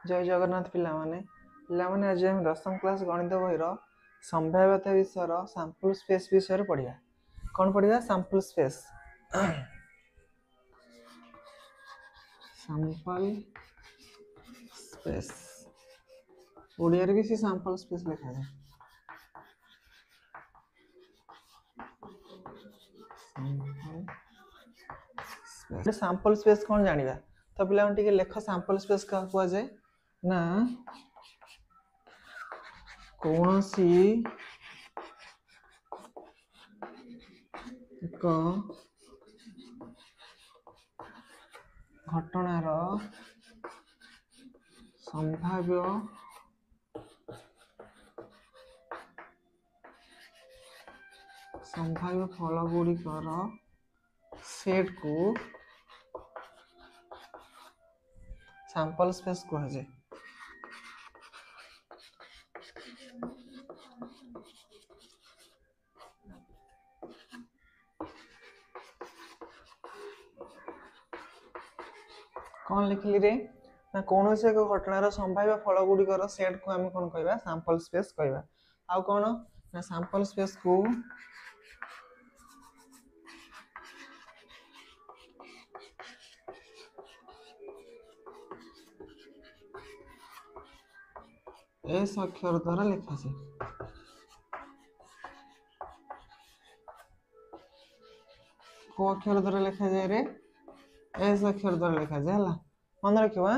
जय जगन्नाथ पिलामाने आज हम 10th क्लास गणित बहिर संभाव्यता विषय सैंपल स्पेस विषय पढ़िया। कौन पढ़िया? Sample space. Sample space Odia रे भी सी सैंपल स्पेस लिखा है। सैंपल स्पेस कौन जानिबा? तो पिला टिके लेख सैंपल स्पेस का कुआ जाए ना कौन सी एक घटनार संभाव्य फल गुड़िकर सेट को सैंपल स्पेस कह जाए। कौन लिखली रे ना कौन से एक घटनार संभाव्य फल गुड़िकर सेट को आम कौन कहवा? सैंपल स्पेस कहवा। आउ कौन ना सैंपल स्पेस को एस अक्षर द्वारा लिखा जाए। को अक्षर द्वारा लिखा जाए रे? एस अक्षर द्वारा लिखा जाए। हला मन रखिबा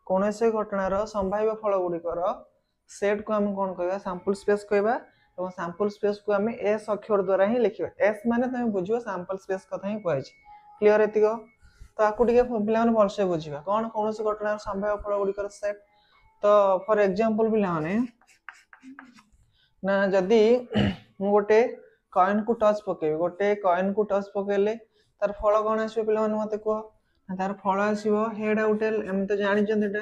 कौन से घटनार संभाव्य फल गुड़िकर सेट को हम कौन कहवा? सैंपल स्पेस कहवा। और सैंपल स्पेस को हम एस अक्षर द्वारा ही लिखिबा। एस माने तुम बुझियो सैंपल स्पेस कथा ही कहै छी। क्लियर एतिको? तो आकु टिके पिला माने भलसे बुझिबा कौन कौन से घटनार संभाव्य फल गुड़िकर सेट। तो फॉर एग्जांपल पिला माने ना जदी मु गोटे कॉइन को टच पकेबी, गोटे कॉइन को टच पकेले तार फल कौन आसीबो पिला माने मते कह? तार फल आसीबो हेड आउ टेल। एम तो जानि जंत एटा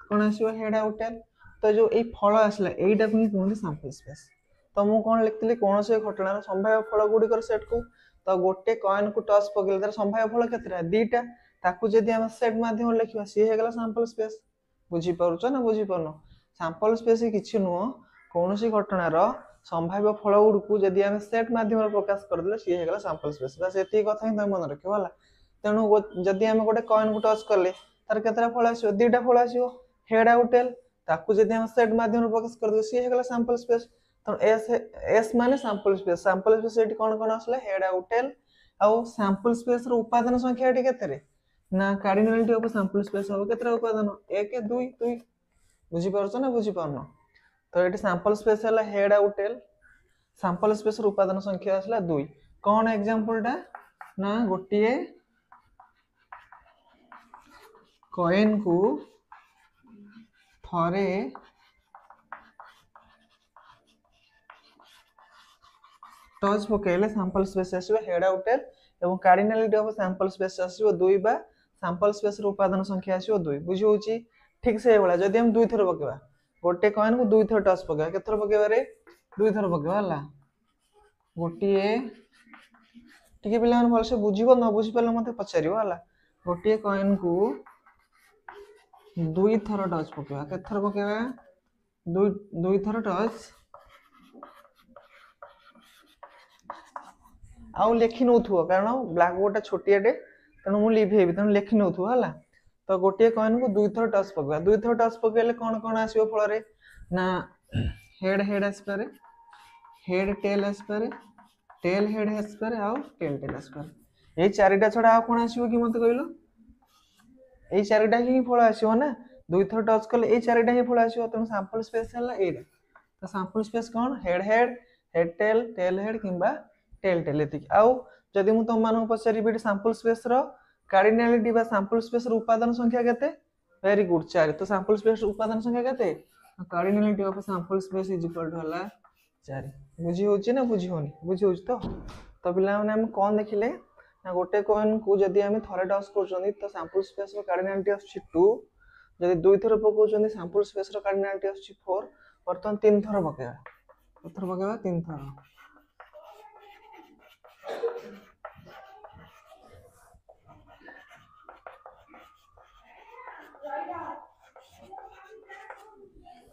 कौन आसीबो? हेड आउ टेल। तो जो ए फल आसला एटा को कहते सैंपल स्पेस। तो मु कौन लिखतली कौन से घटनार संभाव्य फल गुड़िकर सेट को। तो गोटे कॉइन को टच पकेले तार संभाव्य फल केतेटा? दुईटा। ताकू जदी हम सेट माध्यम लिखिबा सी हे गेला सैंपल स्पेस। बुझी पारुछ ना बुझी पारनो? सैंपल स्पेस किछि नुह कौन सी घटनार संभाव्य फल गुड़कू जदि आम सेट माध्यम प्रकाश करदे सी हे गेला सैंपल स्पेस। बस एति कथा ही तुम मन रखियो हला। तेणु जदि आम गोटे कॉइन को टच करले तार केतेटा फल आसीबो? दुईटा फल आसीबो हेड आउ टेल। ताकू जदि हम सेट माध्यम प्रकाश करदे सी हे गेला सैंपल स्पेस। तो एस माने सैंपल स्पेस। सैंपल स्पेस एटी कोन कोन आसला? हेड आउ टेल। आउ सैंपल स्पेस रो उपादान संख्या एटी केते रे ना कार्डिनलिटी ऑफ सैंपल स्पेस हो केतरा उपादान? 1 2 2। बुझी पारछ ना बुझी पारनो? तो एटी सैंपल स्पेस हला हेड आउ टेल। सैंपल स्पेस रो उपादान संख्या आसला 2। कोन एग्जांपल टा ना गोटिए कॉइन को थरे टच पकेले सैंपल स्पेस आसीबो हेड आउ टेल एवं कार्डिनलिटी ऑफ सैंपल स्पेस आसीबो 2 बा सैंपल स्पेस रो उपादान संख्या आसीबो 2। बुझी होची? ठीक से एवला जदि हम 2 थर पकेबा गोटे कॉइन को 2 थर टच पकेबा केथर पकेबा रे? 2 थर पकेबा हला। गोटिए टिके पिला मन भलसे बुझिबो न बुझि परले मते पचारिबो हला। गोटिए कॉइन को 2 थर टच पकेबा केथर पकेबा? 2 थर टच आउ लेखि नउथुओ कारण ब्लैक बोर्ड छोटियाटे तेणु मु लिभेबी तेणु लेखि नउथुओ हला। तो गोटे कॉइन को 2 थर टच पकेबा 2 थर टच पकेले कोन कोन आसीबो फल रे ना हेड हेड आसपारे हेड टेल आसपारे टेल हेड आसपारे आउ टेल टेल आसपारे। ए चारिटा छडा आ कोन आसीबो कि मते कहलो? ए चारिटा ही फल आसीबो ना 2 थर टच करले ए चारिटा ही फल आसीबो। तेणु सैंपल स्पेस हला एटा। तो सैंपल स्पेस कोन? Head head head tail head किंबा टेल टेल एति। आउ जदि मु तुम मानक पचारि बिट सैंपल स्पेस रो कार्डिनलिटी बा सैंपल स्पेस रो उपादान संख्या केते? Very good 4। तो सैंपल स्पेस रो उपादान संख्या केते? Cardinality of sample space is equal to हला 4। बुझी होची ना बुझी होनी? बुझी होची तो पिला माने हम कोन देखिले ना गोटे कॉइन को जदि हम थरे टच करछोनी तो सैंपल स्पेस रो कार्डिनलिटी आछी 2। जदि 2 थर पकोछोनी सैंपल स्पेस रो कार्डिनलिटी आछी 4। वर्तमान 3 थर पकेबा कथर पकेबा? 3 थर।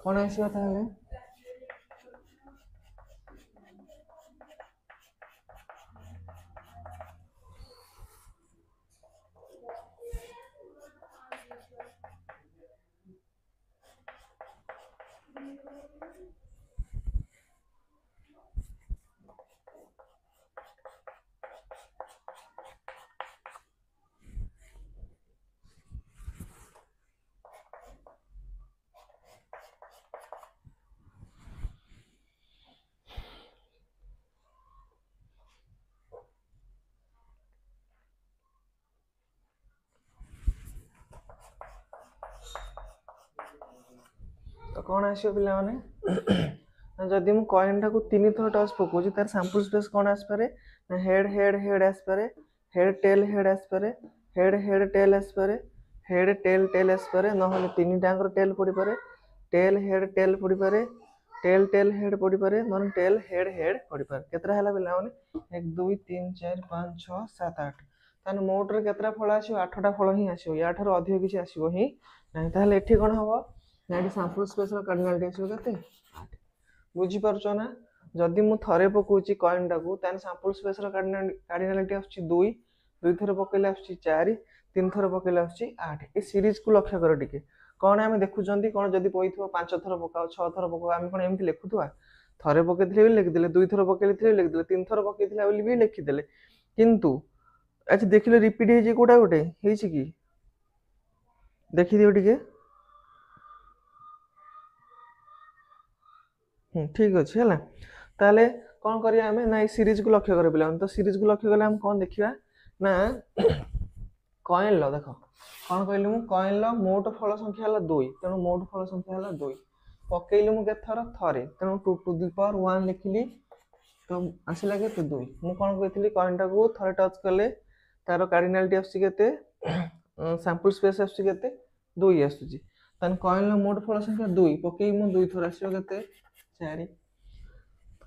कौन आसो ताहले तो कौन आसो पिला माने जदि मु कॉइन टाको 3 थर टच पकोजी तार सैंपल स्पेस कौन आस पारे ना हेड हेड हेड आस पारे हेड आस पारे हेड टेल आस पारे हेड टेल आस पारे न होले तीन टांगर टेल पड़ी पारे टेल पड़ी पारे टेल हेड पड़ी पारे न टेल हेड पड़ी पारे केतरा हला पिला माने 1 2 3 4 5 6 7 8 ताने मोट रे केतरा फल आसीओ 8टा फल ही आसीओ या ठार अधिक किछि आसीओ ही नाही ताले एठी कोन हबो नाइट सैंपल स्पेस रो कार्डिनल आसीओ केते 8 बुझी पारछो ना जदि मु थरे पकोची कॉइन टाकू ताने सैंपल स्पेस रो कार्डिनलिटी आछी 2 दुई थर पकेले आछी 4 तीन थर पकेले आछी 8 ए सीरीज को लक्ष्य कर टिके कोन आमे देखुचंती कोन जदि पइथो 5 थर पकाओ 6 थर पकाओ आमे कोन एमति लेखुथुवा थरे पकेथिले भी लिख देले दुई थर पकेले लिख देले तीन थर पकेथिले बोली भी लिखि देले किंतु अच्छा देखिले रिपीट हे जे कोटा गोटे हेछि की देखि दियो टिके ठीक अच्छे है ताले कौन करिया हमें ना सीरीज को लक्ष्य कर पिला तो सीरीज को लक्ष्य कले हम कौन देखिया ना कॉइन लो देखो कौन कहली मु कॉइन लो मोट फल संख्या हला 2 तेणु मोट फल संख्या हला 2 पकेइली मु केत थर थरे तेणु 2 टू द पावर 1 लिखिली तो आसिला के 2 मु कौन कहथिली कॉइन टा को थरे टच कले तार कार्डिनलिटी आसी केते सैंपल स्पेस आसी केते 2 आसुची तन कॉइन लो मोट फल संख्या 2 पकेइ मु 2 थर आसीओ केते 4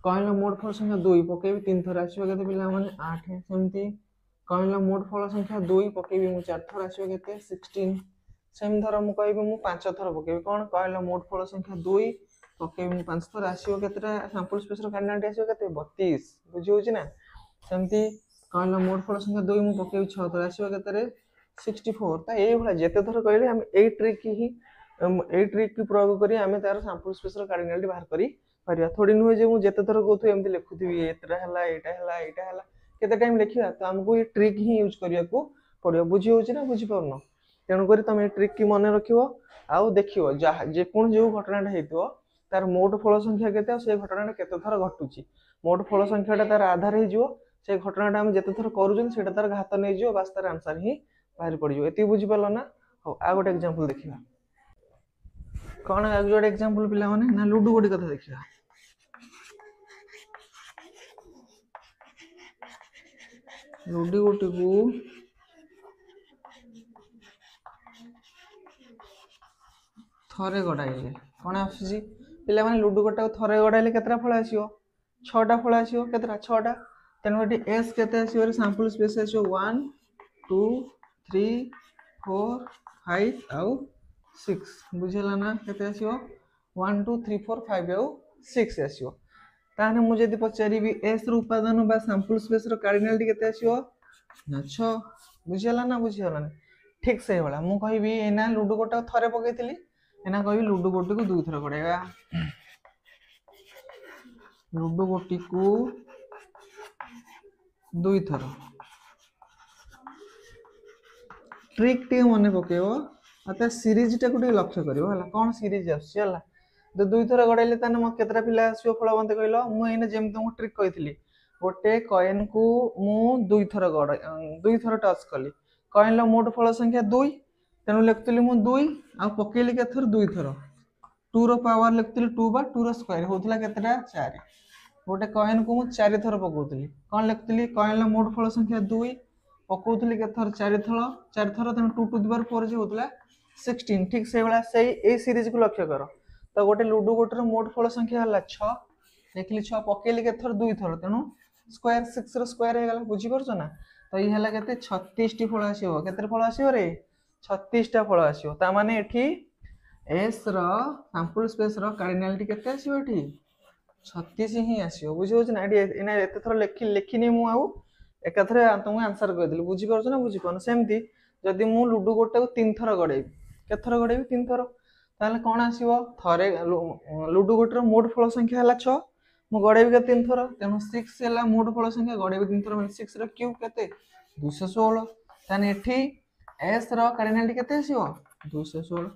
कॉइन लो मोट फल संख्या 2 पकेबी 3 थर आसीओ केते पिला माने 8 सेमती कॉइन लो मोट फल संख्या 2 पकेबी मु 4 थर आसीओ केते 16 सेम थर मु कहबी मु 5 थर पकेबी कोन कॉइन लो मोट फल संख्या 2 पकेबी मु 5 थर आसीओ केतेटा सैंपल स्पेस रो कार्डिनलिटी आसीओ केते 32 बुझी होची ना सेमती कॉइन लो मोट फल संख्या 2 मु पकेबी 6 थर आसीओ केते रे 64 ता एई भला जेते थर कहले हम एई ट्रिक की प्रयोग करी आमे तार सैंपल स्पेस रो कार्डिनलिटी बाहर करी परिया थोड़ी नुहे जे मु जेते थर कहथु एमति लिखुथि एतरा हला एटा हला केते टाइम लिखिया तो हमको ये ट्रिक ही यूज करिया को पड़ियो बुझी होची ना बुझी परनो तेणु करी तुम ये ट्रिक की मन रखिवो आउ देखिवो जे कोन जो घटनाटा हेतिवो तार मोट फल संख्या केते से घटनाटा केते थर घटुची मोट फल संख्याटा तार आधार हे जिवो से घटनाटा हम जेते थर करूजन सेटा तार घात नै जिवो बास तार आंसर ही बाहर पड़ जिवो एति बुझी परलो ना हो आ गोटे एग्जांपल देखिबा कौन आ गोटे एग्जांपल पिला माने ना लूडो गोटे कथा देखिबा लूडो गोटे को थरे गड़ाइले कौन आसी पिला माने लूडो गोटा थरे गड़ाइले केतरा फल आसीओ 6टा फल आसीओ केतरा 6टा तेनु एटी एस केते आसीओ रे सैंपल स्पेस आसीओ 1 2 3 4 5 आउ 6 बुझला ना केते आसीओ 1 2 3 4 5 आउ 6 आसीओ ताने मु जदी पचारिबी एस रो उपादान बा सैंपल स्पेस रो कार्डिनलिटी केते आसीओ ना 6 बुझला ना बुझला ठीक से वाला मु कहबी एना लूडो गोटा थरे पकेइथिली एना कहबी लूडो गोटी को 2 थर गड़ाइबा लूडो गोटी को 2 थर ट्रिक टे मने पकेबो अता सीरीज टा को टे लक्ष्य करिवो हला कोन सीरीज आसी हला तो 2 थर गड़ाइले ताने म केतरा पिला आसीओ फल बंते कहलो मु एने जेम तुम ट्रिक कहिथिली गोटे कॉइन को मु 2 थर टच कली कॉइन लो मोट फल संख्या 2 तेनु लिखतली मु 2 आ पकेली के थर 2 थर 2 रो पावर लिखतली 2 बा 2 रो स्क्वायर होतला केतरा 4 गोटे कॉइन को मु 4 थर पकोतली कोन लिखतली कॉइन लो मोट फल संख्या 2 पकोतली के थर 4 थर तेनु 2 टू द पावर 4 जे होतला 16 ठीक से वाला सही ए सीरीज को लक्ष्य करो तो गोटे लूडो गोटर मोट फल संख्या हला 6 देखली 6 पकेली के थर 2 थर तेनु स्क्वायर 6 रो स्क्वायर हे गला बुझी परछो ना तो ये हला केते 36 टी फल आसीओ केते फल आसीओ रे 36 टा फल आसीओ ता माने एठी एस रो सैंपल स्पेस रो कार्डिनलिटी केते आसीबो एठी 36 ही आसीबो बुझि होछ ना एठी एना एते थरो लेखिनी मु आउ एकाथरे तुमको आंसर कर देली बुझि परछ ना बुझि परन सेमती जदि मु लूडो गोटे को 3 थर गडेबी केते थर गडेबी 3 थर ताले कोन आसीबो थरे लूडो गोटे रो मोड फल संख्या हला 6 मु गडेबी के 3 थर तेनु 6 हला मोड फल संख्या गडेबी 3 थर माने 6 रो क्यूब केते 216 ताने एठी एस रो कार्डिनलिटी केते आसीबो 216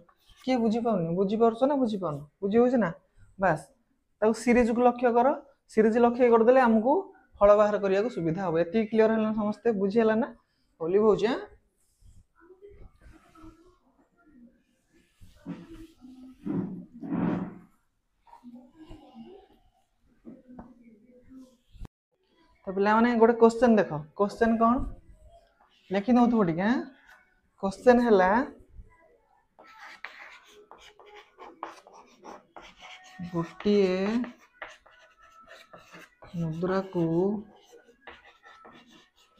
किए बुझी पाउनी बुझी परछ ना बुझी पाउन बुझी होछ ना बस ताको सीरीज को लक्ष्य कर सीरीज लक्ष्य कर देले हमकु फल बाहर करिया को सुविधा हो एति क्लियर हला समस्त बुझी हला ना बोली होछ हैं तो पिला माने गोटे क्वेश्चन देखो क्वेश्चन कौन लिखि नौ तो ठीक है क्वेश्चन हला गोटिए मुद्रा को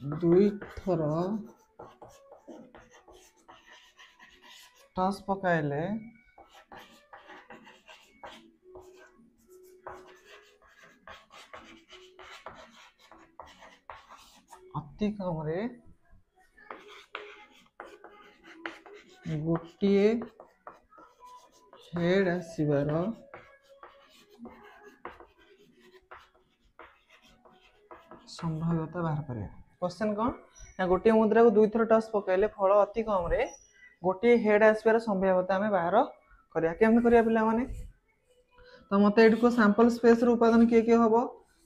दुई थर टॉस पकाइले अति कम रे गोटिए हेड आसीबार संभाव्यता बाहर करिया क्वेश्चन कौन ना गोटे मुद्रा को दुई थर टॉस पकाइले फल अति कम रे गोटे हेड आसबार संभाव्यता आम बाहर करिया केमति करिया पिला माने तो मते एठी को सैंपल स्पेस रो उत्पादन किए किए हबो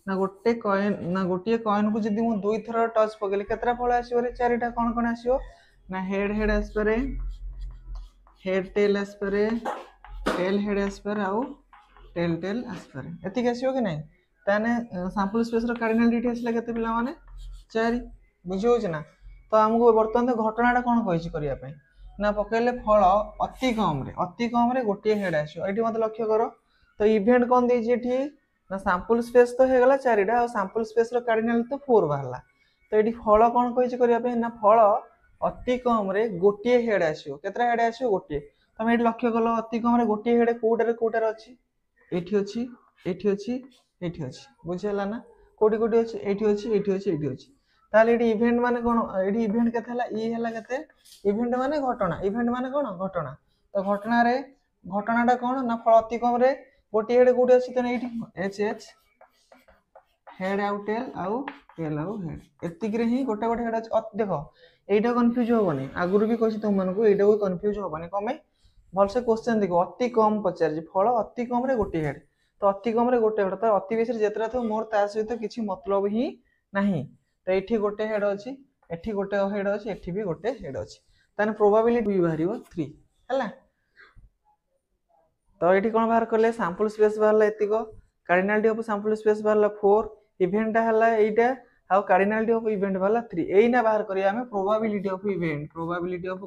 ना गोटे कॉइन को जदी मु दुई थर टच पकेले केतरा फल आसीबो रे चारिटा कोन कोन आसीबो ना हेड हेड आसपारे हेड टेल आसपारे टेल हेड आसपारे आउ टेल टेल आसपारे एति आसीबो कि नै ताने सैंपल स्पेस रो कार्डिनलिटी आसला केते पिला माने 4 बुझियो छ ना तो हमको वर्तमान घटनाटा कोन कहिछि करिया पे ना पकेले फल अति कम रे गोटे हेड आसीबो एठी मते लक्ष्य करो तो इवेंट कोन देछि एठी ना सैंपल स्पेस तो हे गला 4टा और सैंपल स्पेस रो कार्डिनलिटी तो 4 बाहरला तो एठी फल कोन कहिछि करिया पे ना फल अति कम रे गोटे हेड आसीबो केतरा हेड आसीबो गोटे तमे एठी लक्ष्य कलो अति कम रे गोटे हेड कोटारे अछि एठी अछि एठी अछि एठी अछि बुझियला ना कोटी कोटी अछि एठी अछि एठी अछि एठी अछि ताले एठी इवेंट माने कोन एठी इवेंट केते हला ई हला केते इवेंट माने कोन घटना तो घटना रे घटनाटा कोन ना फल अति कम रे गोटे हेड कोटी अछि तने एठी H H head out tail आउ हेड एतिक रे ही गोटे गोटे हेड अछि देखो एटा कंफ्यूज होबनी आगुरु भी कहि तुम मानको एटा को कंफ्यूज होबनी कमे भल से क्वेश्चन देखो अति कम पचार जी फल अति कम रे गोटे हेड तो अति कम रे गोटे हेड तो अति बेसी जेतरा थो मोर ता सहित किछि मतलब ही नाही तो एठी गोटे हेड अछि एठी गोटे हेड अछि एठी भी गोटे हेड अछि ताने प्रोबेबिलिटी भी बाहरियो 3 हला तो एठी कोन बाहर करले सैंपल स्पेस बाहरला एतिको कार्डिनलिटी ऑफ सैंपल स्पेस बाहरला 4 इवेंट हला एटा हाउ कार्डिनलिटी ऑफ इवेंट वाला 3 एइना बाहर करिया हमें प्रोबेबिलिटी ऑफ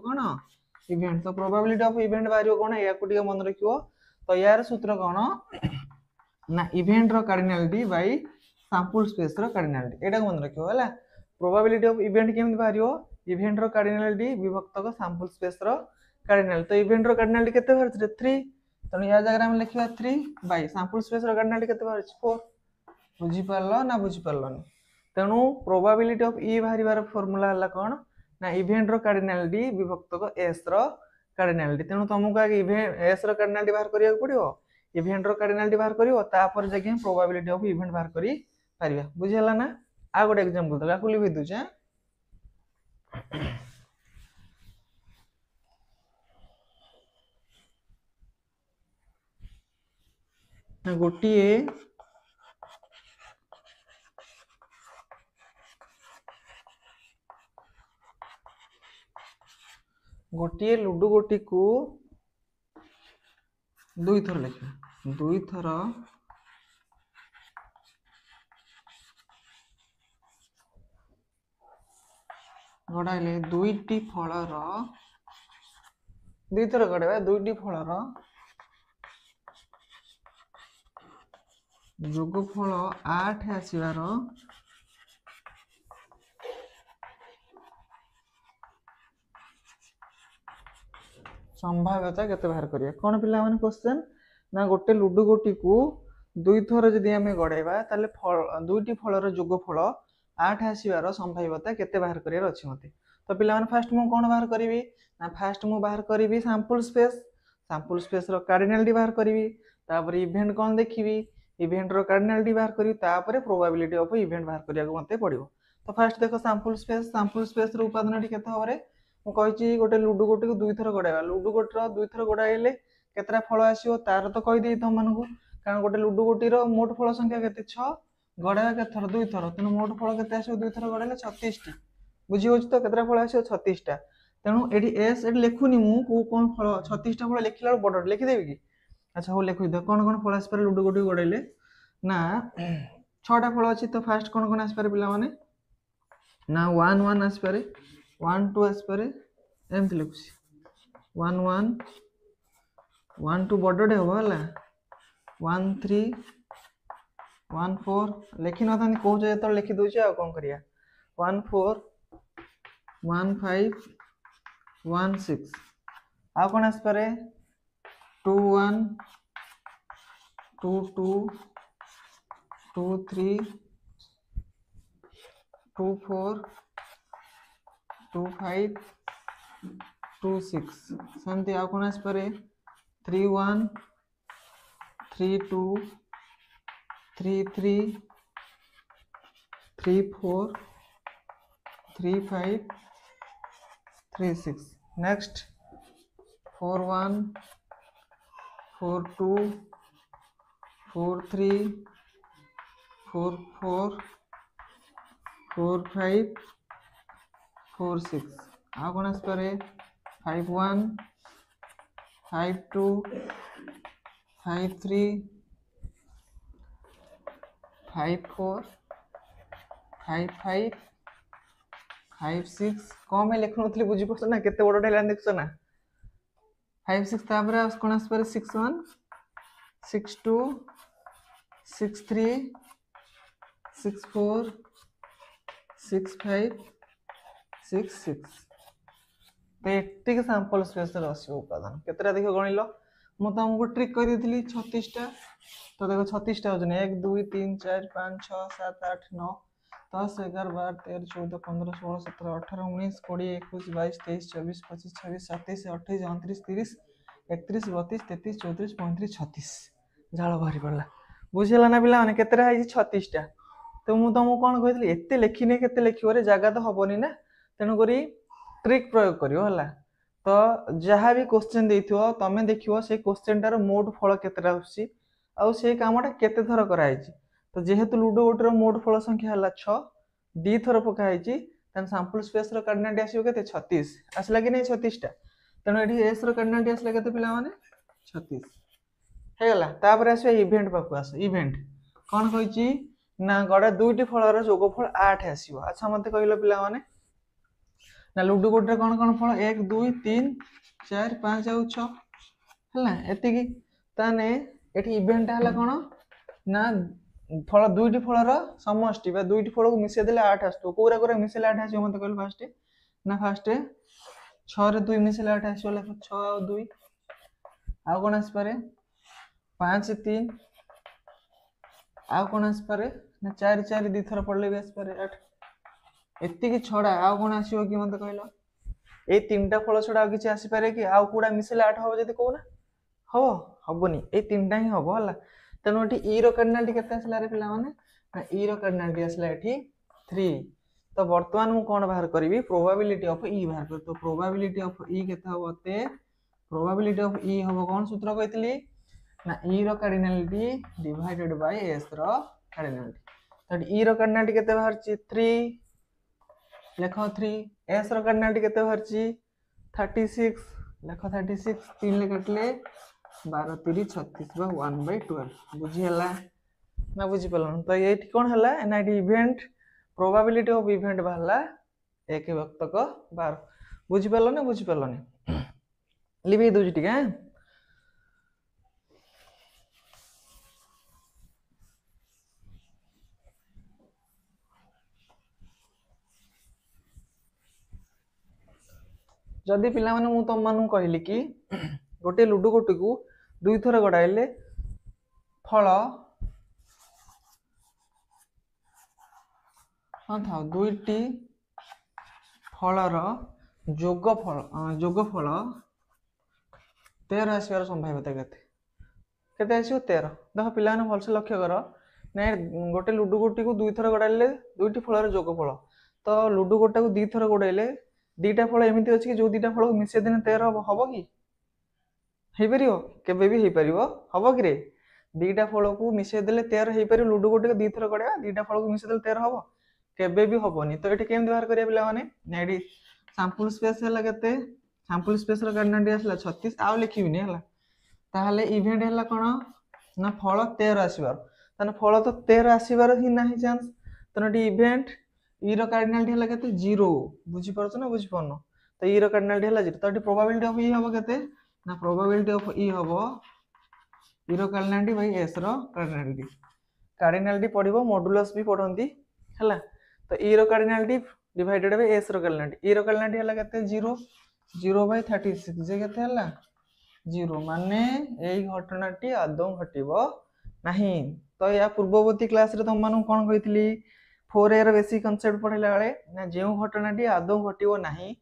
कोन इवेंट तो प्रोबेबिलिटी ऑफ इवेंट बाहरियो कोन या को टिके मन रखियो तो यार सूत्र कोन ना इवेंट रो कार्डिनलिटी बाय सैंपल स्पेस रो कार्डिनलिटी एटा मन रखियो हला प्रोबेबिलिटी ऑफ इवेंट केम बाहरियो इवेंट रो कार्डिनलिटी विभक्त को सैंपल स्पेस रो कार्डिनलिटी तो इवेंट रो कार्डिनलिटी केते बाहर 3 तने या जगह हम लिखिबा 3 बाय सैंपल स्पेस रो कार्डिनलिटी केते बाहर 4 बुझी पारलो ना बुझी पारलोनी तेणु प्रोबेबिलिटी ऑफ ई बाहर बार फार्मूला हला कोन ना इवेंट रो कार्डिनलिटी विभक्त को एस रो कार्डिनलिटी तेणु तुमको आगे इवेंट एस रो कार्डिनलिटी बाहर करिया पड़ियो इवेंट रो कार्डिनलिटी बाहर करियो तापर जगे प्रोबेबिलिटी ऑफ इवेंट बाहर करी पारिया बुझी हला ना आ गोटे एग्जांपल दला कुली भी दुचे ना गोटिए गोटिए लूडो गोटी को दुई थर लिखा दुई थर गड़ाइले दुईटी फलर दुई थर गड़ाइबा दुईटी फलर जोगफल 8 आसीबार संभाव्यता केते बाहर करिया कोन पिला माने क्वेश्चन ना गोटे लुडु गोटी को दुई थर जदि आमे गड़ेबा ताले फल दुईटी फलर जोगफल 8 आसीबार संभाव्यता केते बाहर करियार अछि मते तो पिला माने फास्ट मु कोन बाहर करिवि ना फास्ट मु बाहर करिवि सैंपल स्पेस रो कार्डिनलिटी बाहर करिवि तापर इवेंट कोन देखिवि इवेंट रो कार्डिनलिटी बाहर करिवि तापर प्रोबेबिलिटी ऑफ इवेंट बाहर करिया को मते पड़िबो तो फास्ट देखो सैंपल स्पेस रो उत्पादनटी केते होरे मु कहिची गोटे लुडु गोटी को दुई थर गड़ाइबा लुडु गोटी रो दुई थर गड़ाइले केतरा फल आसीबो तार तो कहि देई तुम मानकु कारण गोटे लुडु गोटी रो मोट फल संख्या केते 6 गड़ाइबा केते थर दुई थर तेनु मोट फल केते आसीबो दुई थर गड़ाइले 36 टी बुझी होछ तो केतरा फल आसीबो 36 टा तेनु एडी एस एडी लेखुनी मु को कोन फल 36 टा फल लेखिला बड लिखि देबी कि अच्छा हो लेखु दे कोन कोन फल आसी पारे लुडु गोटी गड़ाइले ना 6 टा फल अछि तो फास्ट कोन कोन आसी पारे पिला माने ना 1 1 आसी पारे 1 2 आसी पारे एमती लिखुसी 1 1 1 2 बडडे हो हला 1 3 1 4 लिखि न थानी कहू जे तो लिखि दोछि आ कोन करिया 1 4 1 5 1 6 आ कोन आसी पारे 2 1 2 2 2 3 2 4 2 5 2 6 सेमती आ कोन आसी पारे 3 1 3 2 3 3 3 4 3 5 3 6 next 4 1 4 2 4 3 4 4 4 5 4 6 आ कोन आसी पारे 5 1 5 2 5 3 5 4 5 5 5 6 कौन में लिख नथली बुझी पछ ना केते बडडे लाइन देखछ ना 5 6 तापर कोन आसी पारे 6 1 6 2 6 3 6 4 6 5 6 6 तो एट्टी के सैंपल स्पेस रे आसी उपादान केतरा देखो गणिलो मु तुमको ट्रिक कर देथिली 36 टा तो देखो 36 टा होजने 1 2 3 4 5 6 7 8 9 10 11 12 13 14 15 16 17 18 19 20 21 22 23 24 25 26 27 28 29 30 31 32 33 34 35 36 झाल बाहरी पड़ला बुझिला ना पिला माने केतरा है 36 टा तो मु तुमको कोन कहथली एते लेखिने केते लेखियो रे जागा तो हबोनी ना तेनु करी ट्रिक प्रयोग करियो हला तो जहाँ भी क्वेश्चन देथियो तमे देखियो से क्वेश्चन टार मोट फल केतेटा आसी आ से कामटा केते थर कराइछि तो जेहेतु लुडो गोटर मोट फल संख्या हला 6 दी थर पका आइछि तन सैंपल स्पेस रो कोऑर्डिनेट आसीयो केते 36 आसला कि नै 36 टा तनो एठी एस रो कोऑर्डिनेट आसला केते पिला माने 36 हे गला तापर आसे इवेंट पाकु आस इवेंट कोन कहिछि ना गडा दुईटी फलर जोगफल 8 आसीबो अच्छा मते कहिलो पिला माने ना लुडो गोटे कौन कौन फल 1 2 3 4 5 आउ 6 है एति ताने एठी इवेंट हला कौन ना फल दुईटी फलर समष्टि बा दुईटी फल को मिसे देले 8 आसतो कोरा कोरा मिसेले 8 आसीबो मते कहल फास्ट ना फास्ट 6 रे 2 मिसेले 8 आसीबो ले 6 आ 2 आ कोन आस पारे 5 3 आ कोन आस पारे ना 4 4 दी थर पड़ले भी आस पारे 8 एति की छडा आ कोन आसीबो कि मते कहलो ए तीनटा फल छडा किछि आसी पारे कि आ कुडा मिसेले 8 होबो जदी कोना हो हबोनी ए तीनटा ही हबो हला तनो एठी ई रो कर्नालिटी केते आसला रे पिला माने ना ई रो कर्नालिटी आसला एठी 3 तो वर्तमान मु कोन बाहर करबी प्रोबेबिलिटी ऑफ ई बाहर कर तो प्रोबेबिलिटी ऑफ ई केते होते प्रोबेबिलिटी ऑफ ई हबो कोन सूत्र कहतली ना ई रो कार्डिनलिटी डिवाइडेड बाय एस रो कार्डिनलिटी तो ई रो कार्डिनलिटी केते बाहर छि 3 लेखो 3 एस रो कार्डिनलिटी केते बाहर छि 36 लेखो 36 3 ले कटले 12 3 36 बा 1/12 बुझी हला ना बुझी पलन तो एठी कोन हला एनआईडी इवेंट प्रोबेबिलिटी ऑफ इवेंट बाहला एक वक्त को 12 बुझी पलो ना बुझी पलोनी लिबी दोजी ठीक है जदि पिला माने मु तुम मानू कहली कि गोटे लुडु गोटी को दुई थर गड़ाइले फल हाँ था दुईटी फलर जोगफल 13 आसबार संभाव्यता केते आसो 13 देख पिला भलसे लक्ष्य कर ना गोटे लुडु गोटी को दुई थर गड़ाइले दुईटी फलर जोगफल तो लुडु गोटा को दी थर गड़ाइले दीटा फल एमती अच्छी कि जो दीटा फल को मिसे देने 13 हम कि केबे भी हम कि रे दीटा फल को मिसेदेले 13 हो पार लुडु गोटे दी थर गड़ा दीटा फल को मिसेदेले 13 हम केबे भी हेनी तो ये केमती बाहर करिया पिला माने ना सैंपल स्पेस है केते सैंपल स्पेस कार्डिनालिटी आसला 36 आउ लिखिबिनी हला ताहले इवेंट है कौन ना फल 13 आसबार ताने फल तो 13 आसबार ही ना चांस तो इवेंट ई रो कार्डिनालिटी है केते 0 बुझी पारछ ना बुझी पारनो तो ई रो कार्डिनालिटी है 0 तो प्रोबेबिलिटी ऑफ ई हम केते ना प्रोबेबिलिटी ऑफ ई हम ई रो cardinality by S row cardinality पढ़िबो मॉडुलस भी पढ़ंती हला तो ई रो cardinality divided by S row cardinality E रो कार्डिनालिटी हला केते 0 0 बाय 36 जे केते हला 0 माने एई घटनाटी आदौ घटिबो नाही तो या पूर्ववर्ती क्लास रे तुम मानु कोन कहितली 4a रो बेसिक कांसेप्ट पढ़िला बेले ना जेउ घटनाटी आदौ घटिबो नाही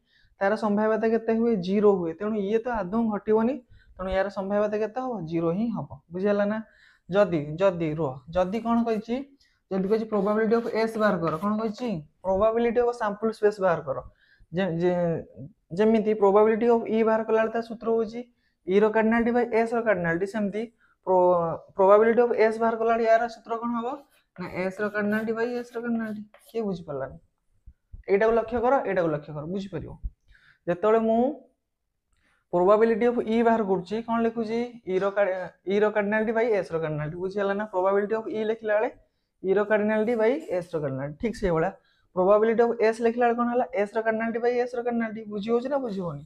तार संभाव्यता केते हुए 0 हुए तेणु ये तो आदौ घटिबोनी तेणु यार संभाव्यता केते हो 0 ही हबो बुझियला ना जदी जदी रो जदी कोन कहिची जदी कहिची प्रोबेबिलिटी ऑफ एस बाहर कर कोन कहिची प्रोबेबिलिटी ऑफ सैंपल स्पेस बाहर कर जेमिति प्रोबेबिलिटी ऑफ ई बाहर कला ता सूत्र होची ई रो cardinality by S row cardinality सेमति प्रोबेबिलिटी ऑफ एस बाहर कला यार सूत्र कोन हबो ना S row cardinality by S row cardinality के बुझी पल्लानी एटा को लक्ष्य कर बुझी परियो जेतोले मु प्रोबेबिलिटी ऑफ ई बाहर करछि कोन लिखुछि ई रो cardinality by S row cardinality बुझियला ना प्रोबेबिलिटी ऑफ ई लिखला बेले ई रो cardinality by S row cardinality ठीक से वाला प्रोबेबिलिटी ऑफ एस लिखला बेले कोन हला S row cardinality by S row cardinality बुझी होछि ना बुझी होनी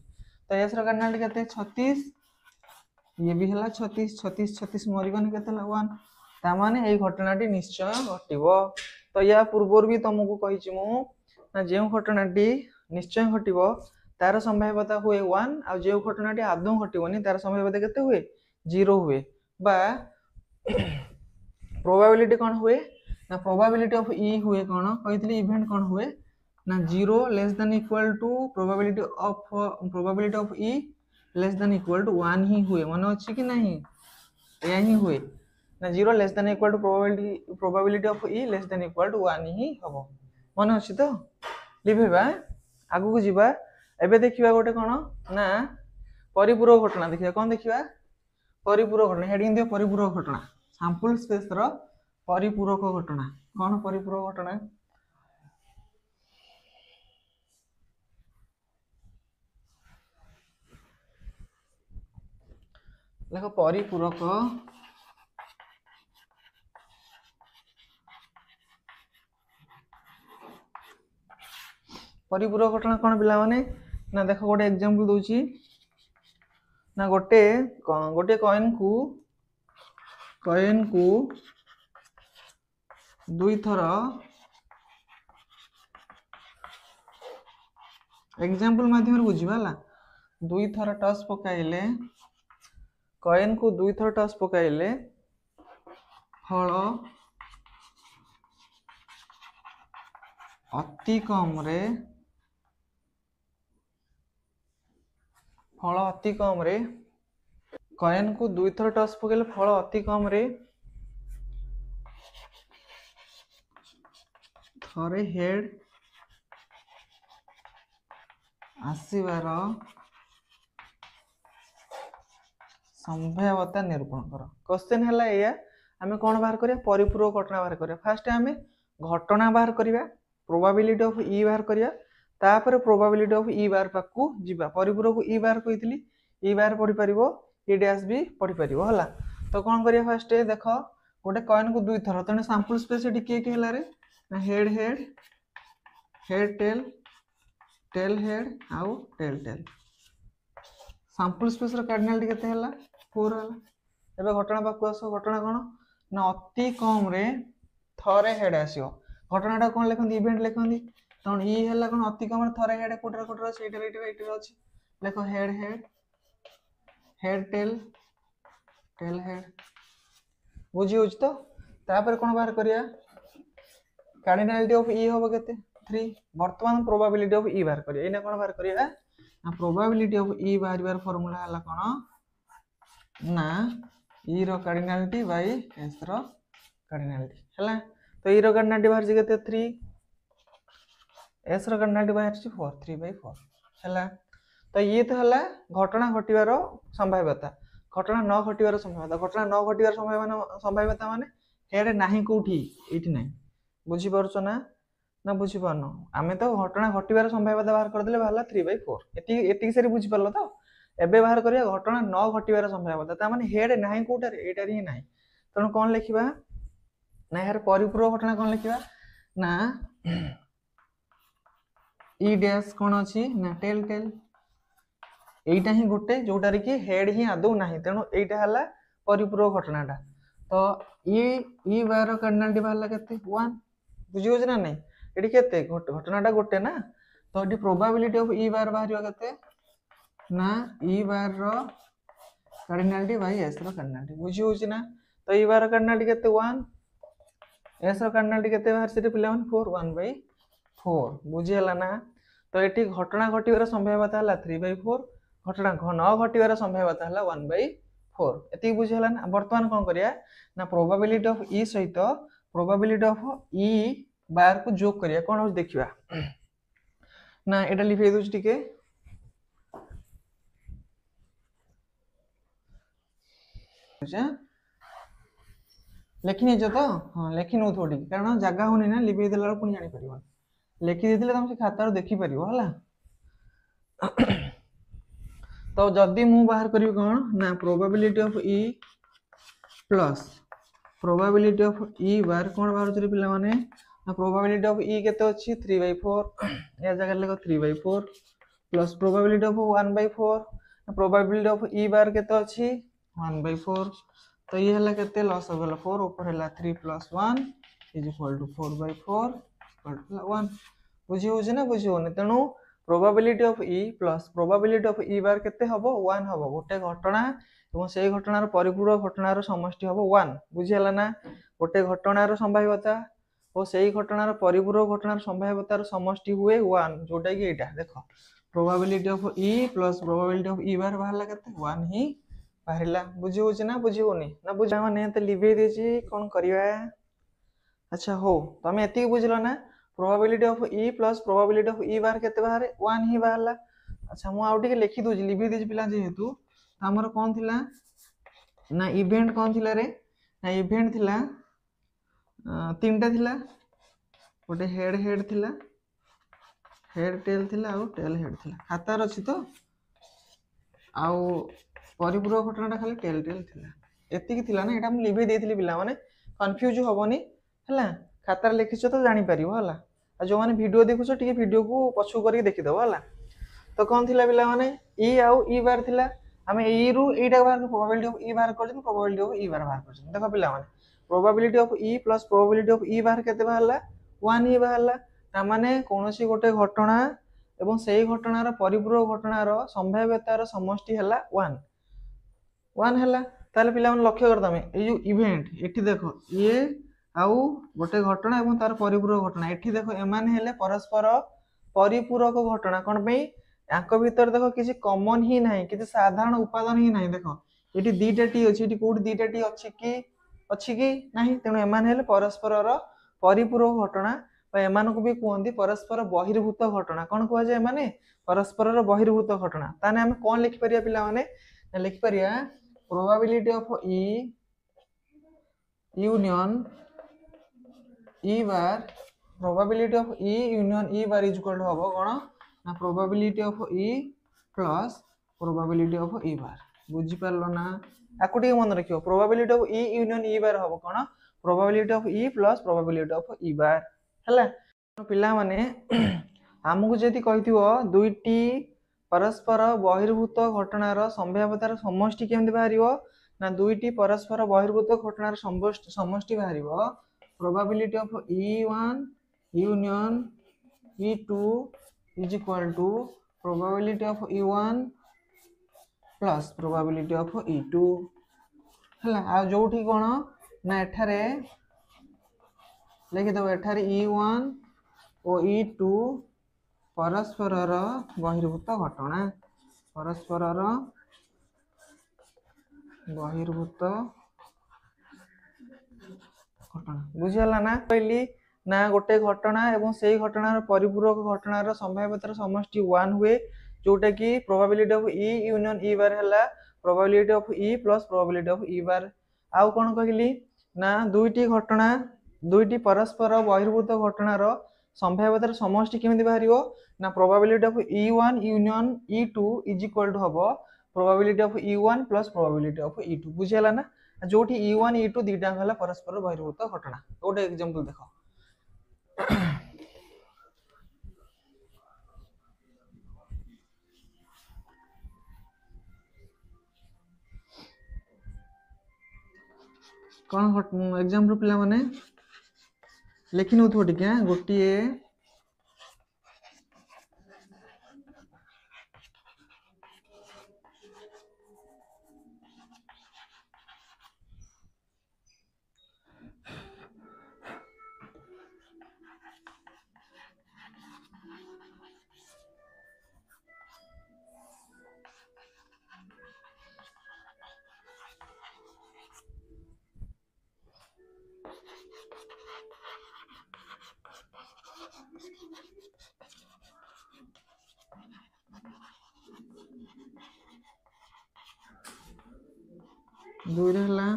तो एस रो कार्डिनालिटी केते 36 ये भी हला 36 36 36 मरिबन केते हला 1 ता माने एई घटनाटी निश्चय घटिबो तो या पूर्वर भी तुमको कहिछि मु ना जेउ घटनाटी निश्चय घटिबो तार संभाव्यता हुए 1 आ जे घटनाटी आदौ घटिबोनी तार संभाव्यता केते हुए 0 हुए बा प्रोबेबिलिटी कोन हुए ना प्रोबेबिलिटी ऑफ ई हुए कोन कहितली इवेंट कोन हुए ना 0 less than equal to probability of E less than equal to 1 ही हुए माने अछि कि नहीं या ही हुए ना 0 less than equal to probability of E less than equal to 1 ही हबो माने अछि तो लिखेबा आगु को जिबा एबे देखिबा गोटे कोन ना परिपूरक घटना देखिबा कोन देखिबा परिपूरक घटना हेडिंग दियो परिपूरक घटना सैंपल स्पेस रो परिपूरक घटना कोन परिपूरक घटना देखो परिपूरक परिपूरक घटना कोन पिला माने ना देखो गोटे एग्जांपल दोची ना गोटे कॉइन को दुई थर एग्जांपल माध्यम रे बुझिबाला दुई थर टॉस पकाइले कॉइन को दुई थर टॉस पकाइले फल अति कम रे कॉइन को दुई थर टॉस पकाइले फल अति कम रे थरे हेड आसीबार संभाव्यता निरूपण कर क्वेश्चन है या आमे कौन बाहर करिया परिपूरक घटना बाहर करिया फास्ट आमे घटना बाहर करिया प्रोबेबिलिटी ऑफ ई बाहर करिया तापर प्रोबेबिलिटी ऑफ ई बाहर पाकू जिबा परिपूरक ई बाहर कहितली ई बाहर पढ़ी परिबो ई डैश भी पढ़ी परिबो हला तो कौन करिया फास्ट देखो गोटे कॉइन को दुई थर तने सैंपल स्पेस एटी के हला रे ना head head head tell tail head आउ टेल टेल सैंपल स्पेस रो कार्डिनालिटी केते हला 4 हला एबे घटना पाकू आसो घटना कोन ना अति कम रे थरे हेड आसियो घटनाटा कोन लेखन इवेंट लेखन तण ई हला कोन अति कम रे थरे हेड कोटरा सेटा एटा अछि देखो head head head tell tail head बुझी होच तो तापर कोन बाहर करिया कार्डिनलिटी ऑफ ई होबो केते 3 वर्तमान प्रोबेबिलिटी ऑफ ई बाहर करिया एना कोन बाहर करिया ना प्रोबेबिलिटी ऑफ ई बाहर फार्मूला हला कोन ना ई रो कार्डिनलिटी बाय एस रो कार्डिनलिटी हला तो ई रो कार्डिनलिटी बाहर जे केते 3 एस रो कार्डिनलिटी बाहर छी 4 3/4 हला तो ये तो हला घटना घटिवार संभाव्यता घटना न घटिवार संभाव्यता घटना न घटिवार संभाव्यता माने हेड नाही कोठी एठी नाही बुझी परछ ना ना बुझी परनो आमे तो घटना घटिवार संभाव्यता बाहर कर देले बाहला 3/4 एती एती सेरी बुझी परलो तो एबे बाहर करिया घटना न घटिवार संभाव्यता ता माने हेड नाही कोठारे एटारी ही नाही तण कोन लिखिबा ना यार परिपूरक घटना कोन लिखिबा ना ई डैश कोन अछि ना टेल टेल एटा ही गोटे जोटार कि हेड ही आदौ नाही तेणु एटा हला परिपूरक घटनाटा तो ई बार कार्डिनलिटी बाहला केते 1 बुझी होछ ना नहीं एटी केते घटनाटा गोटे ना तो एटी प्रोबेबिलिटी ऑफ ई बार बाहरियो केते ना ई बार रो कार्डिनलिटी बाय एस रो कार्डिनलिटी बुझी होछ ना तो ई बार कार्डिनलिटी केते 1 एस रो कार्डिनलिटी केते बाहर सेटे पिला 4 1/4 बुझी हला ना तो एटी घटना घटिवार संभाव्यता हला 3/4 घटना न घटिवार संभाव्यता हला 1/4 एति बुझी हला ना वर्तमान कोन करिया ना प्रोबेबिलिटी ऑफ ई सहित प्रोबेबिलिटी ऑफ ई बार को जोग करिया कोन हो देखिबा ना एटा लिखै दोछ टिके लेखिनी जो तो हां लेखिनो थोड़ी कारण जगह होनी ना लिखै देला पुनी जानि परिबो लेखि देथिले तुम से खाता देखि परिबो हला तो जदि मु बाहर करी कोन ना probability of E plus probability of E bar कोन बाहर चली पिला माने ना प्रोबेबिलिटी ऑफ ई केते अछि 3/4 या जगह लेको 3/4 plus probability of 1/4 probability of E bar केते अछि 1/4 तो ये हला केते लॉस हो गेला 4 ऊपर हला 3 + 1 = 4/4 = 1 बुझी हो जे ना बुझी होने तेनु probability of E plus probability of E bar केते हबो 1 हबो गोटे घटना एवं सेही घटनार परिपूरक घटनार समष्टि हबो 1 बुझी हला ना गोटे घटनार संभाव्यता और सेही घटनार परिपूरक घटनार संभाव्यतार समष्टि हुए 1 जोटा कि एटा देखो probability of E plus probability of E bar बाहरला केते 1 ही बाहरला बुझी हो जे ना बुझी होनी ना बुझा माने त लिभे देछि कोन करिवा अच्छा हो तमे एति बुझलो ना probability of E plus probability of E bar केते बाहर 1 ही बाहरला अच्छा मु आउटी के लिखि दोजी लिभि देज पिला जे हेतु हमर कोन थिला ना इवेंट कोन थिला रे ना इवेंट थिला तीनटा थिला गोटे हेड हेड थिला हेड टेल थिला आ टेल हेड थिला खातार अछि तो आउ परिपूरक घटनाटा खाली टेल टेल थिला एति की थिला ना एटा हम लिभि देथिली पिला माने कंफ्यूज होबनी हला खातार लिखिछ तो जानि परिबो हला आ जो माने वीडियो देखुछ टिके वीडियो को पछु करी देखि दबो हला तो कोन थिला पिला माने ई आउ ई बार थिला हमें ई रु एटा bar probability of E bar करछन प्रोबेबिलिटी ऑफ ई बार बाहर करछन देखो पिला माने probability of E plus probability of E bar केते बाहरला 1 ही बाहरला ता माने कोनोसी गोटे घटना एवं सेही घटनार परिपूरक घटनार संभाव्यतार समष्टि हला 1 हला ताले पिला मन लक्ष्य कर तमे ए जो इवेंट एठी देखो ये आउ गोटे घटना एवं तार परिपूरक घटना एठी देखो एमान हेले परस्पर परिपूरक घटना कोन पई याको भीतर देखो किसी कॉमन ही नाही किसी साधारण उपादान ही नाही देखो एठी दीटा टी अछि एठी कोड दीटा टी अछि कि नाही तेनु एमान हेले परस्परर परिपूरक घटना बा एमान को भी कहंती परस्पर बहिर्भूत घटना कोन कहै जे माने परस्परर बहिर्भूत घटना ताने हम कोन लिखि परिया पिला माने लिखि परिया probability of E union E bar probability of E union E bar is equal to हबो कोन ना probability of E plus probability of E bar बुझी परलो ना आकुटी मन रखियो probability of E union E bar हबो कोन probability of E plus probability of E bar हला पिला माने हमकु जति कहिथिबो दुईटी परस्पर बहिर्भूत घटनार संभाव्यतार समष्टि केमति बाहरिबो ना दुईटी परस्पर बहिर्भूत घटनार समष्टि बाहरिबो probability of E one union E two is equal to probability of E1 plus probability of E2 हला आ जोठी कोन ना एठारे लिखि दबो एठारे E1 और E2 परस्परर बहिर्भूत घटना परस्परर बहिर्भूत घटना बुझिहला ना कहली ना गोटे घटना एवं सेही घटनार परिपूरक घटनार संभाव्यतार समष्टि 1 हुए जोटा कि probability of E union E बार हला probability of E plus probability of E बार आउ कोन कहली ना दुईटी परस्पर बहिर्भूत घटनार संभाव्यतार समष्टि केमिति बाहरियो ना probability of E1 union E2 is equal to हबो probability of E1 plus probability of E2 बुझिहला ना जोठी E1 E2 दीटा हला परस्पर बहिर्भूत घटना गोटे एग्जांपल देखो कौन एग्जांपल पिला माने लिखि नथो टिके गोटिए दुई हला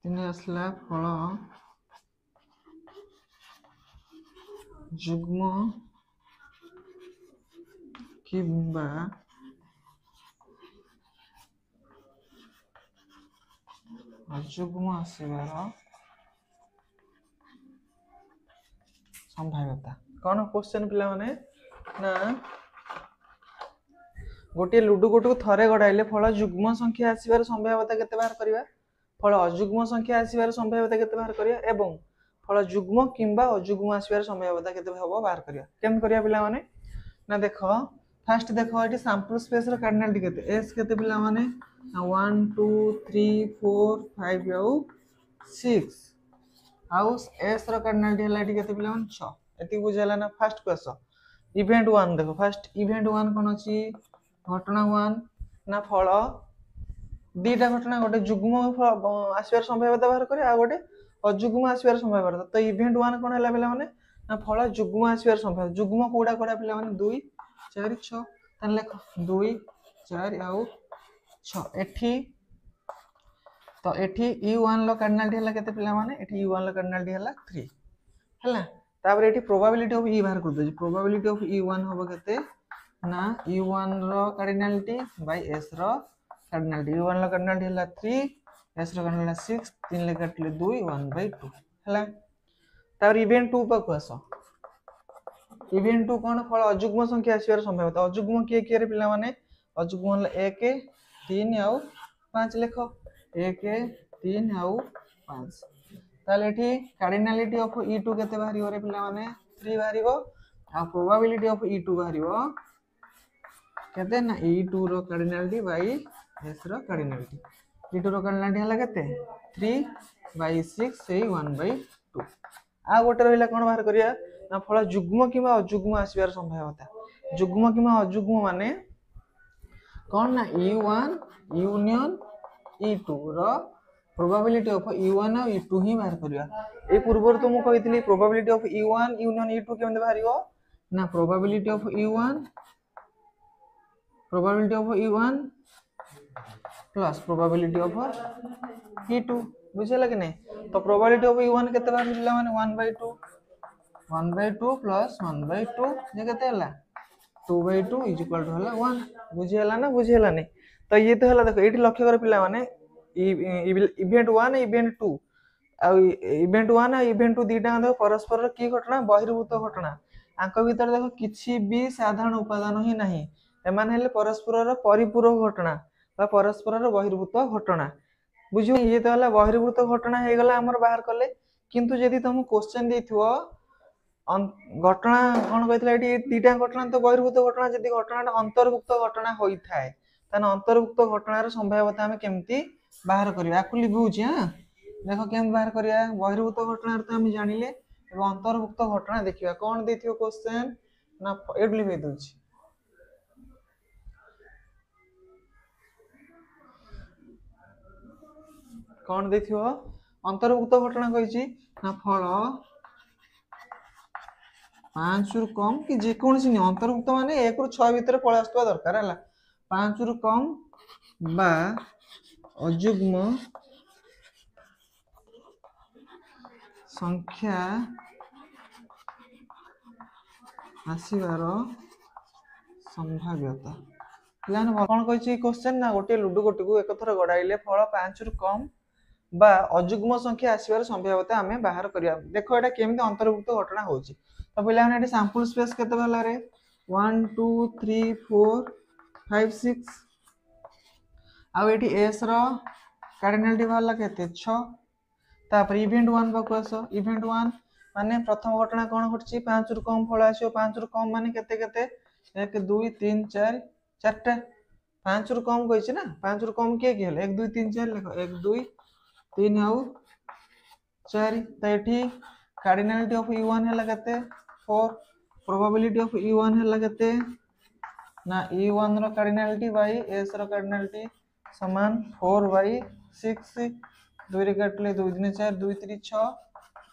तीन असला फल जुग्म किंबा अजुग्म आसबार संभाव्यता कौन क्वेश्चन पिला माने ना गोटे लुडु गोटू थरे गड़ाइले फल जुग्म संख्या आसबार संभाव्यता केते बाहर करिवा फल अजुग्म संख्या आसबार संभाव्यता केते बाहर करिया एवं फल जुग्म किंबा अजुग्म आसबार संभाव्यता केते हबो बाहर करिया केम करिया पिला माने ना देखो फर्स्ट देखो एटी सैंपल स्पेस रो कार्डिनलिटी केते s केते पिला माने 1 2 3 4 5 आउ 6 आउ s रो कार्डिनलिटी हला एटी केते पिला माने 6 एटी बुझाला ना फर्स्ट क्वेश्चन इवेंट 1 देखो फर्स्ट इवेंट 1 कोन अछि घटना 1 ना फल दीटा घटना गोटे जुग्म आसबार संभाव्यता बाहर करे आ गोटे अजुग्म आसबार संभाव्यता तो इवेंट 1 कोन हला पिला माने ना फल जुग्म आसबार संभाव्यता जुग्म कोडा कोडा पिला माने 2 4 6 तन लेख 2 4 आउ 6 एठी तो एठी E1 लो कार्डिनलिटी हला केते पिला माने एठी E1 लो कार्डिनलिटी हला 3 हला तापर एठी प्रोबेबिलिटी ऑफ E बाहर कर दे प्रोबेबिलिटी ऑफ E1 होबो केते ना E1 रो कार्डिनलिटी बाय S रो कार्डिनलिटी E1 लो कार्डिनलिटी हला 3 S रो कार्डिनलिटी 6 3 ले काटले 2 1/2 हला तापर इवेंट 2 पर आसो इवेंट 2 कोन फल अजुग्म संख्या आसीबार संभाव्यता अजुग्म के के रे पिला माने अजुग्म हला 1 3 आउ 5 लेख 1 3 आउ 5 ताले एठी कार्डिनलिटी ऑफ E2 केते बाहरियो रे पिला माने 3 बाहरियो आ प्रोबेबिलिटी ऑफ E2 बाहरियो केते ना E2 रो कार्डिनलिटी बाय S रो कार्डिनलिटी E2 रो कार्डिनलिटी हला केते 3/6 से 1/2 आ गोटे रहिला कोन बाहर करिया ना फल जुग्म किबा अजुग्म आसीबार संभाव्यता जुग्म किबा अजुग्म माने कोन ना E1 union E2 row probability of E1 और E2 ही बाहर करिया ए पूर्वर तो मु कहितली probability of E1 union E2 केमते बाहरियो ना probability of E1 plus probability of E2 बुझला कि नहीं तो प्रोबेबिलिटी ऑफ E1 केते बाहर मिलला माने 1/2 प्लस 1/2 जे केते हला 2/2 इज इक्वल टू हला 1 बुझिहला ना बुझिहला नहीं तो ये तो हला देखो एठी लक्ष्य कर पिला माने इवेंट 1 इवेंट 2 इवेंट 1 और इवेंट 2 दीटा देख परस्पर की घटना बहिर्भूत घटना आंक भीतर देख किसी भी साधारण उपादान ही नहीं एमान हेले परस्पर परिपूरक घटना बा परस्पर बहिर्भूत घटना बुझियो ये तो हला बहिर्भूत घटना हे गला हमर बाहर कले किंतु यदि तुम क्वेश्चन देथिवो घटना कौन कहते दीटा घटना तो बहिर्भूत घटना जदि घटना अंतर्भुक्त घटना होई थाए तान अंतर्भुक्त घटनार संभाव्यता आम केमती बाहर करिया आकु लिखुची हां देखो केमती बाहर करिया बहिर्भूत घटनार तो हम जानिले एवं अंतर्भुक्त घटना देखिया कौन देथियो क्वेश्चन ना एड लिखै दोची कौन देखियो अंतर्भुक्त घटना कहिची ना फल 5 रु कम कि जे कोनसी नहीं अंतर्भुक्त माने 1 रु 6 भीतर पळे आस्तवा दरकार हला 5 रु कम बा अजुग्म संख्या आसीबार संभाव्यता प्लान कौन कहिची क्वेश्चन ना गोटे लुडु गोटी को एक थर गडाइले फल 5 रु कम बा अजुग्म संख्या आसीबार संभाव्यता आमे बाहर करिया देखो एटा केमिति अंतर्भुक्त घटना होची तो पहले हमने सैंपल स्पेस केते वाला रे 1 2 3 4 5 6 आ एटी एस रो कार्डिनलिटी वाला केते 6 तापर इवेंट 1 बाको आसो इवेंट 1 माने प्रथम घटना कोन घटची 5 रु कम फल आसो 5 रु कम माने केते केते 1 2 3 4 चारटा 5 रु कम कहिछि ना 5 रु कम के हेले 1 2 3 4 लिखो 1 2 3 आउ 4 त एठी कार्डिनलिटी ऑफ e1 हैला केते 4 प्रोबेबिलिटी ऑफ e1 हैला केते ना e1 रो कार्डिनलिटी बाई s रो कार्डिनलिटी समान 4 बाई 6 2 रे काटले 2 3 4 2 3 6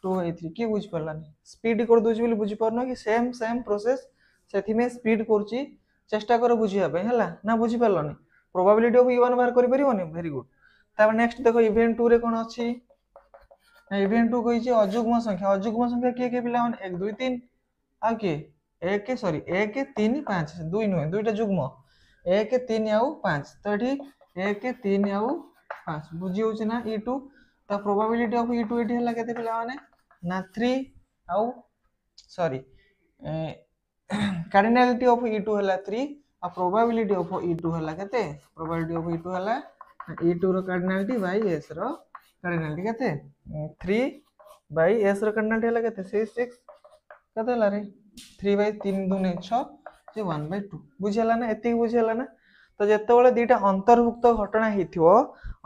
2 बाई 3 के बुझ परलानी स्पीड कर दोछि बोली बुझि परनो कि सेम प्रोसेस सेथि में स्पीड करछि चेष्टा करो बुझिया पे हैला ना बुझि परलोनी प्रोबेबिलिटी ऑफ e1 बाहर करि परिबोनी वेरी गुड तापर नेक्स्ट देखो इवेंट 2 रे कोन अछि इवेंट 2 कहिछि अजुग्म संख्या के पिला माने 1 2 3 आ के 1 सॉरी 1 3 5 2 नुहे दुईटा जुग्म 1 3 आउ 5 तो एठी 1 3 आउ 5 बुझी होछि ना e2 त प्रोबेबिलिटी ऑफ e2 एठी हला केते पिला माने ना 3 आउ सॉरी कार्डिनलिटी ऑफ e2 हला 3 आ प्रोबेबिलिटी ऑफ e2 हला केते प्रोबेबिलिटी ऑफ e2 हला e2 रो कार्डिनलिटी बाई s रो कार्डिनलिटी केते 3 बाई s रो कार्डिनलिटी हला केते 6 केते हला रे 3 बाई 3 2 ने 6 जे 1 बाई 2 बुझियला ना एति बुझियला ना तो जेते बेले दीटा अंतर्भुक्त घटना हिथिवो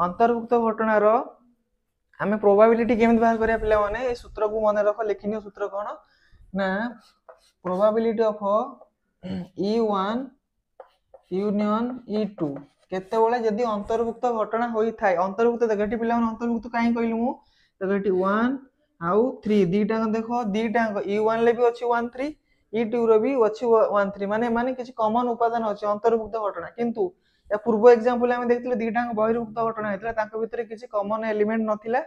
अंतर्भुक्त घटना रो हमें प्रोबेबिलिटी केमिति बाहर करिया पिला माने ए सूत्र को मने रखो लेखिनियो सूत्र कोन ना probability of e1 union e2 केते बेले यदि अंतर्भुक्त घटना होई थाय अंतर्भुक्त देखटी पिला माने अंतर्भुक्त काई कहली मु देखटी 1 आउ 3 दीटा देखो दीटा e1 ले भी अछि 1 3 e2 रो भी अछि 1 3 माने किछि कॉमन उपादान अछि अंतर्भुक्त घटना किंतु या पूर्व एग्जांपल हम देखथिले दीटा बहिर्भुक्त घटना हेतला तांका भितरे किछि कॉमन एलिमेंट नथिला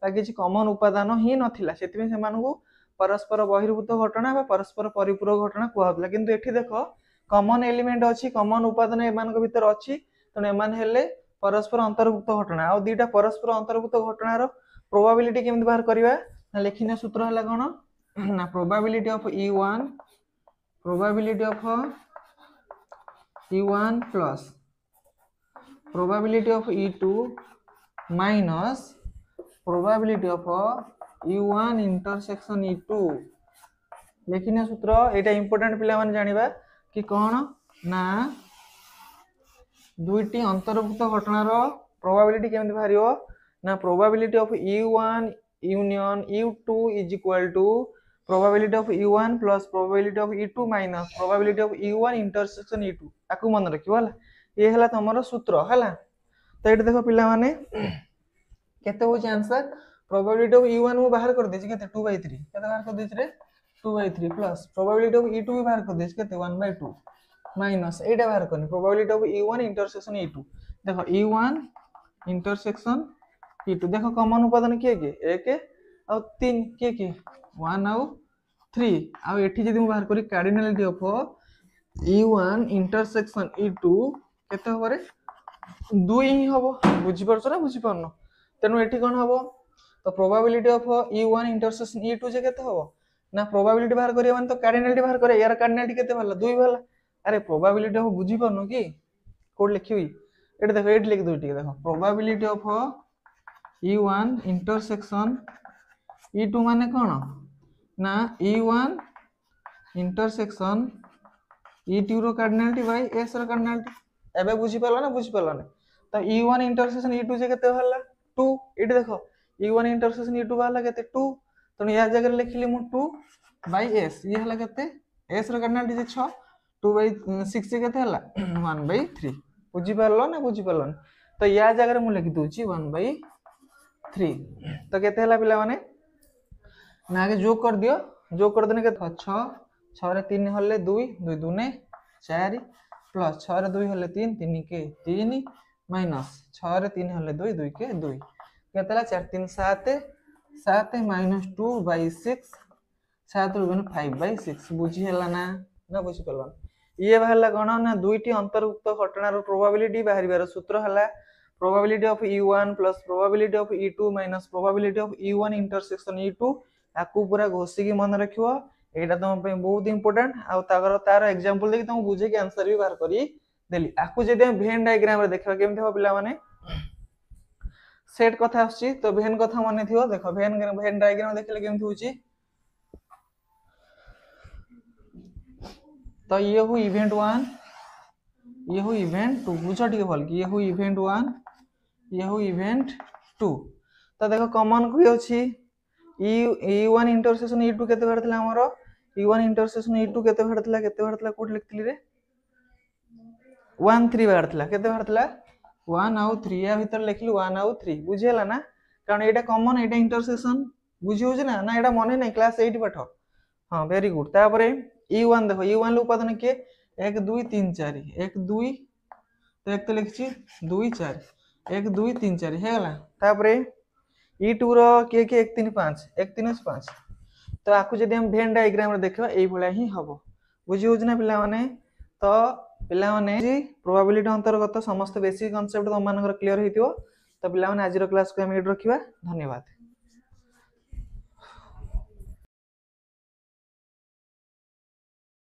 बा किछि कॉमन उपादान ही नथिला सेति सेमानकु परस्पर बहिर्भूत घटना बा परस्पर परिपूरक घटना कहबला किंतु एठी देखो कॉमन एलिमेंट अछि कॉमन उपादान एमानक भितर अछि तने एमान हेले परस्पर अंतर्भुक्त घटना आ दीटा परस्पर अंतर्भुक्त घटना रो प्रोबेबिलिटी केमिति बाहर करबा ना लेखिना सूत्र हला कोन ना probability of e1 probability of e1 plus probability of e2 minus probability of e1 intersection e2 लेखिना सूत्र एटा इंपोर्टेंट पिला माने जानिबा कि कोन ना दुईटी अंतर्भुक्त घटनार प्रोबेबिलिटी केमिति बाहरियो ना probability of e1 union u2 is equal to probability of e1 plus probability of e2 minus probability of e1 intersection e2 आकु मन रखियो हला ये हला तमरो सूत्र हला तो एटा देखो पिला माने केते हो आंसर प्रोबेबिलिटी ऑफ e1 मु बाहर कर देछि केते 2/3 केते बाहर कर देछि रे 2/3 प्लस प्रोबेबिलिटी ऑफ e2 भी बाहर कर देछि केते 1/2 माइनस एटा बाहर करनी probability of e1 intersection e2 देखो e1 इंटरसेक्शन e2 देखो कॉमन उपादान के 1 और 3 के 1 और 3 आ एठी जदी हम बाहर करी cardinality of e1 intersection e2 केते होरे 2 ही हबो बुझी परछ ना बुझी परनो तेनु एठी कोन हबो तो probability of E1 intersection E2 जे केते हबो ना प्रोबेबिलिटी बाहर करिया माने तो कार्डिनलिटी बाहर करिया यार कार्डिनलिटी केते भला 2 भला अरे प्रोबेबिलिटी ऑफ बुझी परनु की कोड लिखिबी एट देखो एट लिख दो देखो probability of E1 intersection E2 माने कोन ना E1 इंटरसेक्शन E2 रो कार्डिनलिटी बाय S रो कार्डिनलिटी एबे बुझी परला ना बुझी परला ना तो E1 इंटरसेक्शन E2 जे केते भला 2 एट देखो E1 इंटरसेक्शन E2 वाला केते 2 तो या जगह लिखली मु 2 बाय S ये हला केते S रो कार्डिनलिटी जे 6 2 बाय 6 जे केते हला 1 बाय 3 बुझी परलो ना बुझी परलो तो या जगह मु लिखि दोची 1 बाय 3 तो केते हला पिला माने ना आगे जोग कर दियो जोग कर देने के 6 6 रे 3 हले 2 2 दुने 4 प्लस 6 रे 2 हले 3 3 के 3 माइनस 6 रे 3 हले 2 2 के 2 केतला 4 3 7 7 माइनस 2 बाय 6 7 रो 5 बाय 6 बुझी हला ना ना बुझी परला ये बाहरला कोन ना दुईटी अंतर्भुक्त घटनार प्रोबेबिलिटी बाहरिबार सूत्र हला probability of E1 plus probability of E2 minus probability of E1 intersection E2 आकु पूरा घोषी की मन रखियो एटा तुम पे बहुत इंपोर्टेंट आ तार एग्जांपल देखि तुम बुझे के आंसर भी बाहर करी देली आकु जदि हम वेन डायग्राम रे देखबा केमथि हो पिला माने सेट कथा आछि तो वेन कथा माने थियो देखो वेन डायग्राम देखले केमथि होची तो ये हु इवेंट 1 ये हु इवेंट 2 बुझो ठीक भल कि ये हु इवेंट 1 ये हु इवेंट 2 तो देखो कॉमन कोइ अछि E1 इंटरसेक्शन E2 केते बार थिला हमरो E1 इंटरसेक्शन E2 केते बार थिला कोड लिखतिली रे 1 3 बार थिला केते बार थिला 1 आउ 3 या भीतर लिखली 1 आउ 3 बुझियला ना कारण एटा कॉमन एटा इंटरसेक्शन बुझी होछ ना ना एटा मने नै क्लास 8 पाठ हां वेरी गुड तापरे E1 देखो E1 ले उपादान के 1 2 3 4 1 2 तो एक तो लिखछि 2 4 1 2 3 4 हे गला तापरे E2 रो के 1 3 5 1 3 5 तो आकु जदि हम वेन डायग्राम रे देखबा एई भला ही हबो बुझी होछ ना पिला माने तो पिला माने जी प्रोबेबिलिटी अंतर्गत समस्त बेसिक कांसेप्ट तो मानकर क्लियर हेतियो तो पिला माने आज रो क्लास को हम एड रखिबा धन्यवाद।